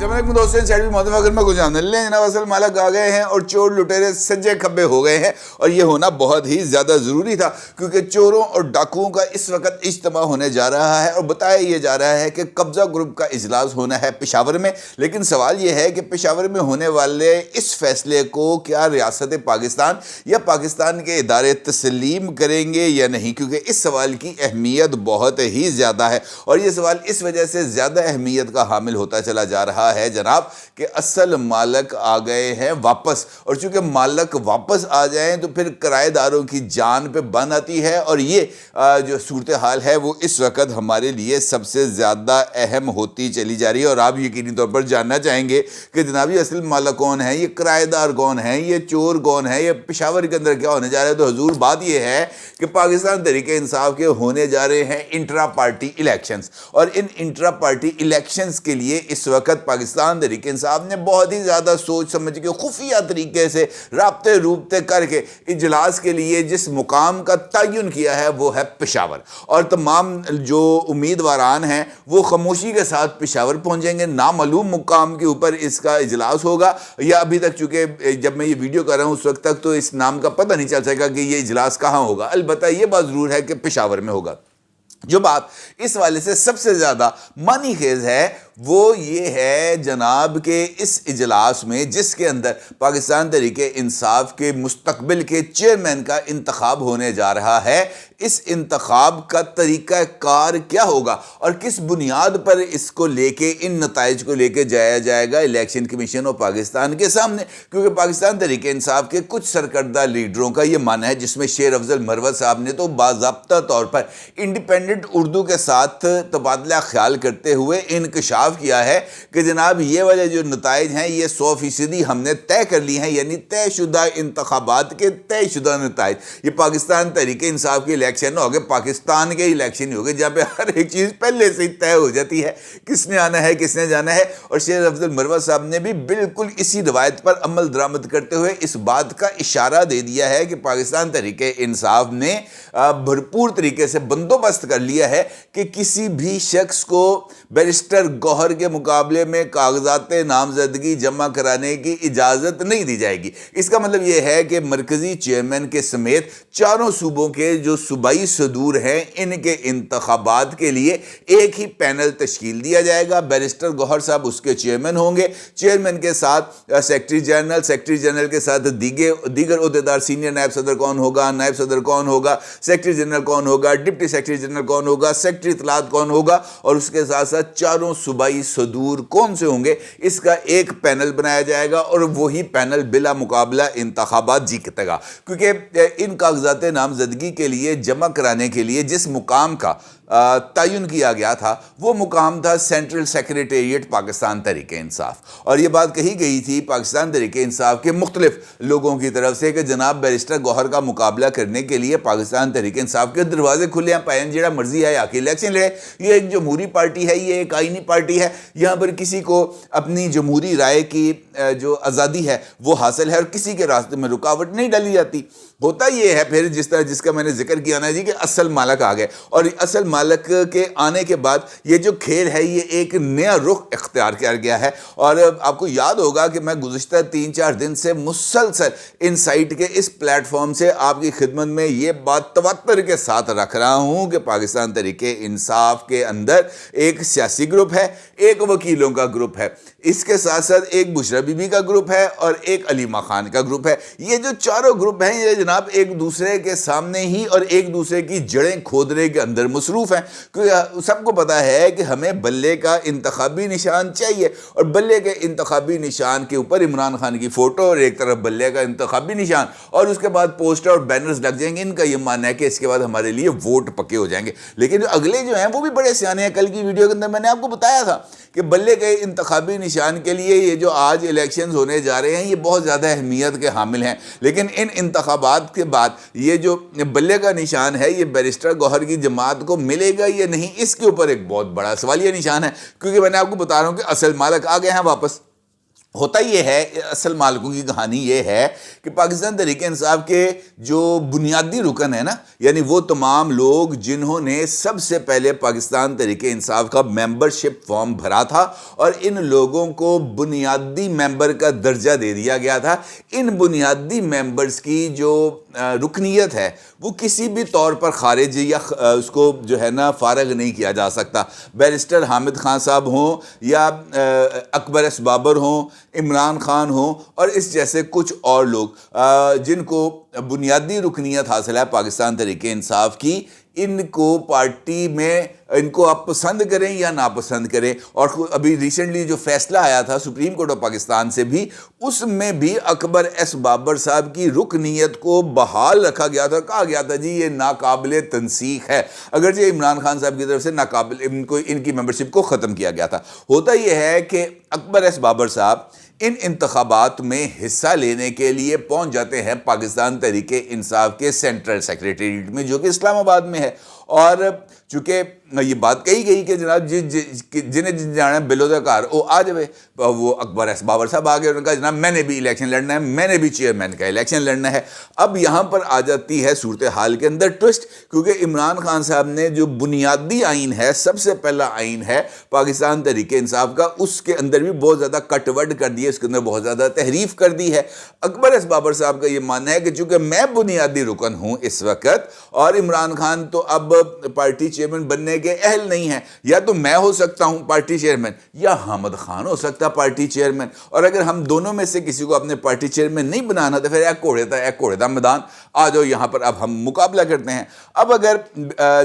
جناب اصل مالک آ گئے ہیں اور چور لٹیرے سجے کھبے ہو گئے ہیں، اور یہ ہونا بہت ہی زیادہ ضروری تھا کیونکہ چوروں اور ڈاکوؤں کا اس وقت اجتماع ہونے جا رہا ہے اور بتایا یہ جا رہا ہے کہ قبضہ گروپ کا اجلاس ہونا ہے پشاور میں۔ لیکن سوال یہ ہے کہ پشاور میں ہونے والے اس فیصلے کو کیا ریاست پاکستان یا پاکستان کے ادارے تسلیم کریں گے یا نہیں، کیونکہ اس سوال کی اہمیت بہت ہی زیادہ ہے، اور یہ سوال اس وجہ سے زیادہ اہمیت کا حامل ہوتا چلا جا رہا ہے جناب کہ اصل مالک آ گئے ہیں واپس، اور چونکہ مالک واپس آ جائیں تو پھر کرایہ داروں کی جان پہ بن آتی ہے، اور یہ جو صورتحال ہے وہ اس وقت ہمارے لیے سب سے زیادہ اہم ہوتی چلی جا رہی ہے۔ اور آپ یقینی طور پر جاننا چاہیں گے کہ جناب یہ اصل مالک کون ہے، یہ کرایہ دار کون ہیں، یہ چور کون ہے، یہ پشاور کے اندر کیا ہونے جا رہا ہے۔ تو حضور بات یہ ہے کہ پاکستان تحریک انصاف کے ہونے جا رہے ہیں انٹرا پارٹی الیکشنز، اور ان انٹرا پارٹی الیکشنز کے لیے اس وقت پاکستان تحریک انصاف نے بہت ہی زیادہ سوچ سمجھ کے خفیہ طریقے سے رابطے روبطے کر کے اجلاس کے لیے جس مقام کا تعین کیا ہے وہ ہے پشاور، اور تمام جو امیدواران ہیں وہ خاموشی کے ساتھ پشاور پہنچیں گے۔ نامعلوم مقام کے اوپر اس کا اجلاس ہوگا، یا ابھی تک چونکہ جب میں یہ ویڈیو کر رہا ہوں اس وقت تک تو اس نام کا پتہ نہیں چل سکا کہ یہ اجلاس کہاں ہوگا، البتہ یہ بات ضرور ہے کہ پشاور میں ہوگا۔ جو بات اس والے سے سب سے زیادہ معنی خیز ہے وہ یہ ہے جناب کہ اس اجلاس میں جس کے اندر پاکستان تحریک انصاف کے مستقبل کے چیئرمین کا انتخاب ہونے جا رہا ہے، اس انتخاب کا طریقہ کار کیا ہوگا اور کس بنیاد پر اس کو لے کے ان نتائج کو لے کے جایا جائے گا الیکشن کمیشن اور پاکستان کے سامنے، کیونکہ پاکستان تحریک انصاف کے کچھ سرکردہ لیڈروں کا یہ ماننا ہے، جس میں شیر افضل مروت صاحب نے تو باضابطہ طور پر انڈیپینڈنٹ اردو کے ساتھ تبادلہ خیال کرتے ہوئے انکشاف کیا ہے کہ جناب یہ والے جو نتائج ہیں یہ 100% ہم نے طے کر لی ہیں، یعنی طے شدہ انتخابات کے طے شدہ نتائج۔ یہ پاکستان تحریک انصاف کے الیکشن ہو گئے، پاکستان کے الیکشن ہی ہو گئے جہاں پہ ہر ایک چیز پہلے سے ہی طے ہو جاتی ہے، کس نے آنا ہے کس نے جانا ہے۔ اور شیر افضل مروت صاحب نے بھی بالکل اسی روایت پر عمل درآمد کرتے ہوئے اس بات کا اشارہ دے دیا ہے کہ پاکستان تحریک انصاف نے بھرپور طریقے سے بندوبست کر لیا ہے کہ کسی بھی شخص کو بیرسٹر گوہر کے مقابلے میں کاغذات نامزدگی جمع کرانے کی اجازت نہیں دی جائے گی۔ اس کا مطلب یہ ہے کہ مرکزی چیئرمین کے سمیت چاروں صوبوں کے جو صوبائی صدور ہیں ان کے انتخابات کے لیے ایک ہی پینل تشکیل دیا جائے گا۔ بیرسٹر گوہر صاحب اس کے چیئرمین ہوں گے، چیئرمین کے ساتھ سیکرٹری جنرل کے ساتھ دیگر عہدیدار، سینئر نائب صدر کون ہوگا، نائب صدر کون ہوگا، سیکرٹری جنرل کون ہوگا، ڈپٹی سیکرٹری جنرل کون ہوگا، سیکرٹری اطلاعات کون ہوگا، اور اس کے ساتھ ساتھ چاروں صوبائی صدور کون سے ہوں گے، اس کا ایک پینل بنایا جائے گا، اور وہی پینل بلا مقابلہ انتخابات جیتے گا، کیونکہ ان کاغذات نامزدگی کے لیے جمع کرانے کے لیے جس مقام کا تعین کیا گیا تھا وہ مقام تھا سینٹرل سیکریٹریٹ پاکستان تحریک انصاف، اور یہ بات کہی گئی تھی پاکستان تحریک انصاف کے مختلف لوگوں کی طرف سے کہ جناب بیرسٹر گوہر کا مقابلہ کرنے کے لیے پاکستان تحریک انصاف کے دروازے کھلے ہیں، پائیں جڑا مرضی ہے آ کے الیکشن لڑے، یہ ایک جمہوری پارٹی ہے، یہ ایک آئینی پارٹی ہے، یہاں پر کسی کو اپنی جمہوری رائے کی جو آزادی ہے وہ حاصل ہے اور کسی کے راستے میں رکاوٹ نہیں ڈالی جاتی۔ ہوتا یہ ہے پھر جس طرح جس کا میں نے ذکر کیا نا جی کہ اصل مالک آ گئے، اور اصل مالک کے آنے کے بعد یہ جو کھیل ہے یہ ایک نیا رخ اختیار کیا گیا ہے۔ اور آپ کو یاد ہوگا کہ میں گزشتہ 3-4 دن سے مسلسل ان سائٹ کے اس پلیٹ فارم سے آپ کی خدمت میں یہ بات تواتر کے ساتھ رکھ رہا ہوں کہ پاکستان تحریک انصاف کے اندر ایک سیاسی گروپ ہے، ایک وکیلوں کا گروپ ہے، اس کے ساتھ ساتھ ایک بشرا بی بی کا گروپ ہے اور ایک علیمہ خان کا گروپ ہے۔ یہ جو چاروں گروپ ہیں یہ جناب ایک دوسرے کے سامنے ہی اور ایک دوسرے کی جڑیں کھودنے کے اندر مصروف ہیں، کیونکہ سب کو پتا ہے کہ ہمیں بلے کا انتخابی نشان چاہیے، اور بلے کے انتخابی نشان کے اوپر عمران خان کی فوٹو اور ایک طرف بلے کا انتخابی نشان، اور اس کے بعد پوسٹر اور بینرز لگ جائیں گے۔ ان کا یہ ماننا ہے کہ اس کے بعد ہمارے لیے ووٹ پکے ہو جائیں گے، لیکن جو اگلے جو ہیں وہ بھی بڑے سیانے ہیں۔ کل کی ویڈیو کے اندر میں نے آپ کو بتایا تھا کہ بلے کے انتخابی نشان کے لیے یہ جو آج الیکشنز ہونے جا رہے ہیں یہ بہت زیادہ اہمیت کے حامل ہیں، لیکن ان انتخابات کے بعد یہ جو بلے کا نشان ہے یہ بیرسٹر گوہر کی جماعت کو ملے گا یا نہیں، اس کے اوپر ایک بہت بڑا سوالیہ نشان ہے، کیونکہ میں نے آپ کو بتا رہا ہوں کہ اصل مالک آ گئے ہیں واپس۔ ہوتا یہ ہے، اصل مالکوں کی کہانی یہ ہے کہ پاکستان تحریک انصاف کے جو بنیادی رکن ہے نا، یعنی وہ تمام لوگ جنہوں نے سب سے پہلے پاکستان تحریک انصاف کا ممبرشپ فارم بھرا تھا اور ان لوگوں کو بنیادی ممبر کا درجہ دے دیا گیا تھا، ان بنیادی ممبرز کی جو رکنیت ہے وہ کسی بھی طور پر خارج یا اس کو جو ہے نا فارغ نہیں کیا جا سکتا۔ بیرسٹر حامد خان صاحب ہوں یا اکبر ایس بابر ہوں، عمران خان ہوں اور اس جیسے کچھ اور لوگ جن کو بنیادی رکنیت حاصل ہے پاکستان تحریک انصاف کی، ان کو پارٹی میں ان کو آپ پسند کریں یا ناپسند کریں، اور ابھی ریسنٹلی جو فیصلہ آیا تھا سپریم کورٹ آف پاکستان سے بھی، اس میں بھی اکبر ایس بابر صاحب کی رکنیت کو بحال رکھا گیا تھا، کہا گیا تھا جی یہ ناقابل تنسیخ ہے، اگرچہ عمران خان صاحب کی طرف سے ان کی ممبرشپ کو ختم کیا گیا تھا۔ ہوتا یہ ہے کہ اکبر ایس بابر صاحب ان انتخابات میں حصہ لینے کے لیے پہنچ جاتے ہیں پاکستان تحریک انصاف کے سینٹرل سیکریٹریٹ میں، جو کہ اسلام آباد میں ہے، اور چونکہ یہ بات کہی گئی کہ جناب جنہیں جانا ہے بلو دا کار وہ آ جائے، وہ اکبر ایس بابر صاحب آ گئے، انہوں نے کہا جناب میں نے بھی الیکشن لڑنا ہے، میں نے بھی چیئرمین کا الیکشن لڑنا ہے۔ اب یہاں پر آ جاتی ہے صورتحال کے اندر ٹوسٹ، کیونکہ عمران خان صاحب نے جو بنیادی آئین ہے، سب سے پہلا آئین ہے پاکستان تحریک انصاف کا، اس کے اندر بھی بہت زیادہ کٹ وڈ کر دی ہے، اس کے اندر بہت زیادہ تحریف کر دی ہے۔ اکبر ایس بابر صاحب کا یہ ماننا ہے کہ چونکہ میں بنیادی رکن ہوں اس وقت اور عمران خان تو اب پارٹی چیئرمین بننے کے اہل نہیں ہیں، یا تو میں ہو سکتا ہوں پارٹی چیئرمین یا حامد خان ہو سکتا پارٹی چیئرمین، اور اگر ہم دونوں میں سے کسی کو اپنے پارٹی چیئرمین نہیں بنانا تو پھر ایک کوڑے دا میدان آ جاؤ، یہاں پر اب ہم مقابلہ کرتے ہیں۔ اب اگر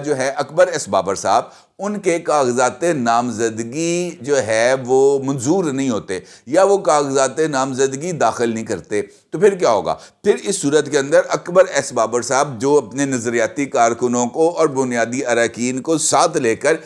جو ہے اکبر ایس بابر صاحب ان کے کاغذات نامزدگی جو ہے وہ منظور نہیں ہوتے یا وہ کاغذات نامزدگی داخل نہیں کرتے تو پھر کیا ہوگا؟ پھر اس صورت کے اندر اکبر ایس بابر صاحب جو اپنے نظریاتی کارکنوں کو اور بنیادی اراکین کو ساتھ لے کر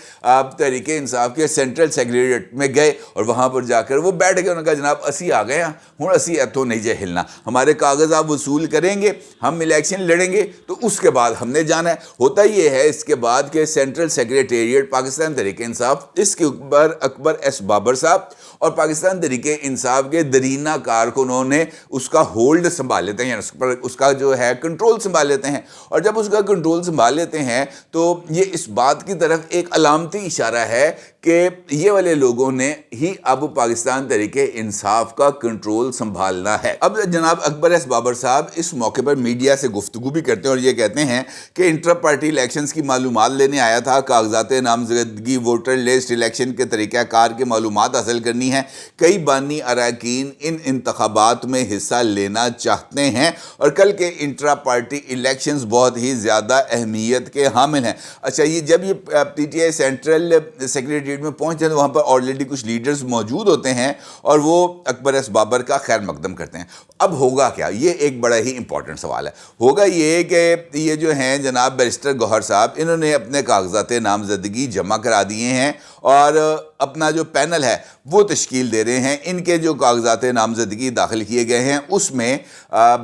تحریک انصاف کے سینٹرل سیکریٹریٹ میں گئے اور وہاں پر جا کر وہ بیٹھ گئے، انہوں نے کہا جناب اسی آ گئے ہیں، ہوں اسی اتوں نہیں جے ہلنا، ہمارے کاغذ آپ وصول کریں گے، ہم الیکشن لڑیں گے تو اس کے بعد ہم نے جانا ہے۔ ہوتا یہ ہے اس کے بعد کہ سینٹرل سیکریٹریٹ پاکستان تحریک انصاف، اس کے اوپر اکبر ایس بابر صاحب اور پاکستان تحریک انصاف کے درینہ کارکنوں نے اس کا ہولڈ سنبھال لیتے ہیں، یعنی اس کا جو ہے کنٹرول سنبھال لیتے ہیں، اور جب اس کا کنٹرول سنبھال لیتے ہیں تو یہ اس بات کی طرف ایک علامتی اشارہ ہے کہ یہ والے لوگوں نے ہی اب پاکستان تحریک انصاف کا کنٹرول سنبھالنا ہے۔ اب جناب اکبر ایس بابر صاحب اس موقع پر میڈیا سے گفتگو بھی کرتے ہیں اور یہ کہتے ہیں کہ انٹر پارٹی الیکشنز کی معلومات لینے آیا تھا، کاغذات نامزدگی، ووٹر لسٹ، الیکشن کے طریقہ کار کی معلومات حاصل کرنی ہے۔ کئی بانی اراکین ان انتخابات میں حصہ لینا چاہتے ہیں اور کل کے انٹرا پارٹی الیکشنز بہت ہی زیادہ اہمیت کے حامل ہیں۔ اچھا، یہ جب یہ P T I central secretariat میں پہنچتے ہیں تو وہاں پر آلریڈی کچھ لیڈرز موجود ہوتے ہیں اور وہ اکبر ایس بابر کا خیر مقدم کرتے ہیں۔ اب ہوگا کیا؟ یہ ایک بڑا ہی امپورٹنٹ سوال ہے۔ ہوگا یہ کہ یہ جو ہیں جناب بیرسٹر گوہر صاحب، انہوں نے اپنے کاغذات نامزدگی جمع کرا دیے ہیں اور اپنا جو پینل ہے وہ تشکیل دے رہے ہیں۔ ان کے جو کاغذات نامزدگی داخل کیے گئے ہیں اس میں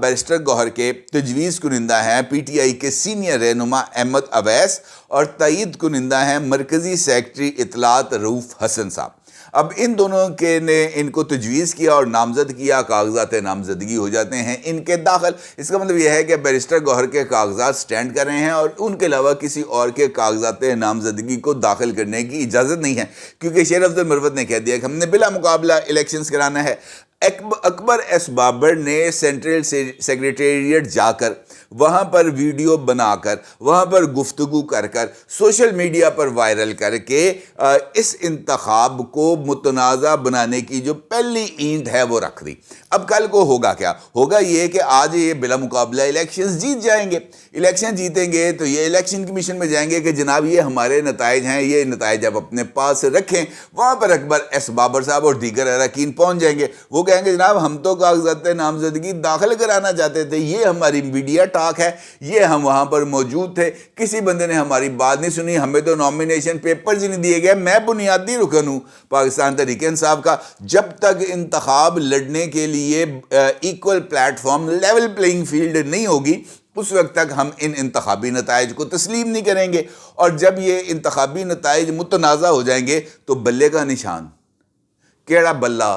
بیرسٹر گوہر کے تجویز کنندہ ہیں پی ٹی آئی کے سینئر رہنما احمد اویس اور تائید کنندہ ہیں مرکزی سیکرٹری اطلاعات رؤوف حسن صاحب۔ اب ان دونوں کے نے ان کو تجویز کیا اور نامزد کیا، کاغذات نامزدگی ہو جاتے ہیں ان کے داخل۔ اس کا مطلب یہ ہے کہ بیرسٹر گوہر کے کاغذات سٹینڈ کر رہے ہیں اور ان کے علاوہ کسی اور کے کاغذات نامزدگی کو داخل کرنے کی اجازت نہیں ہے، کیونکہ شیر افضل مروت نے کہہ دیا کہ ہم نے بلا مقابلہ الیکشنز کرانا ہے۔ اکبر ایس بابر نے سینٹرل سیکریٹریٹ جا کر وہاں پر ویڈیو بنا کر وہاں پر گفتگو کر کر سوشل میڈیا پر وائرل کر کے اس انتخاب کو متنازع بنانے کی جو پہلی اینٹ ہے وہ رکھ دی۔ اب کل کو ہوگا کیا؟ ہوگا یہ کہ آج یہ بلا مقابلہ الیکشنز جیت جائیں گے، الیکشن جیتیں گے تو یہ الیکشن کمیشن میں جائیں گے کہ جناب یہ ہمارے نتائج ہیں، یہ نتائج آپ اپنے پاس رکھیں۔ وہاں پر اکبر ایس بابر صاحب اور دیگر اراکین پہنچ جائیں گے، وہ کہیں گے جناب ہم تو کاغذات نامزدگی داخل کرانا چاہتے تھے، یہ ہماری میڈیا ٹاک ہے، یہ ہم وہاں پر موجود تھے، کسی بندے نے ہماری بات نہیں سنی، ہمیں تو نامینیشن پیپرز ہی نہیں دیے گئے۔ میں بنیادی رکن ہوں پاکستان تحریک انصاف کا، جب تک انتخاب لڑنے کے لیے equal plate form, level playing field نہیں ہوگی اس وقت تک ہم ان انتخابی نتائج کو تسلیم نہیں کریں گے، اور جب یہ انتخابی نتائج متنازع ہو جائیں گے تو بلے کا نشان، کیڑا بلہ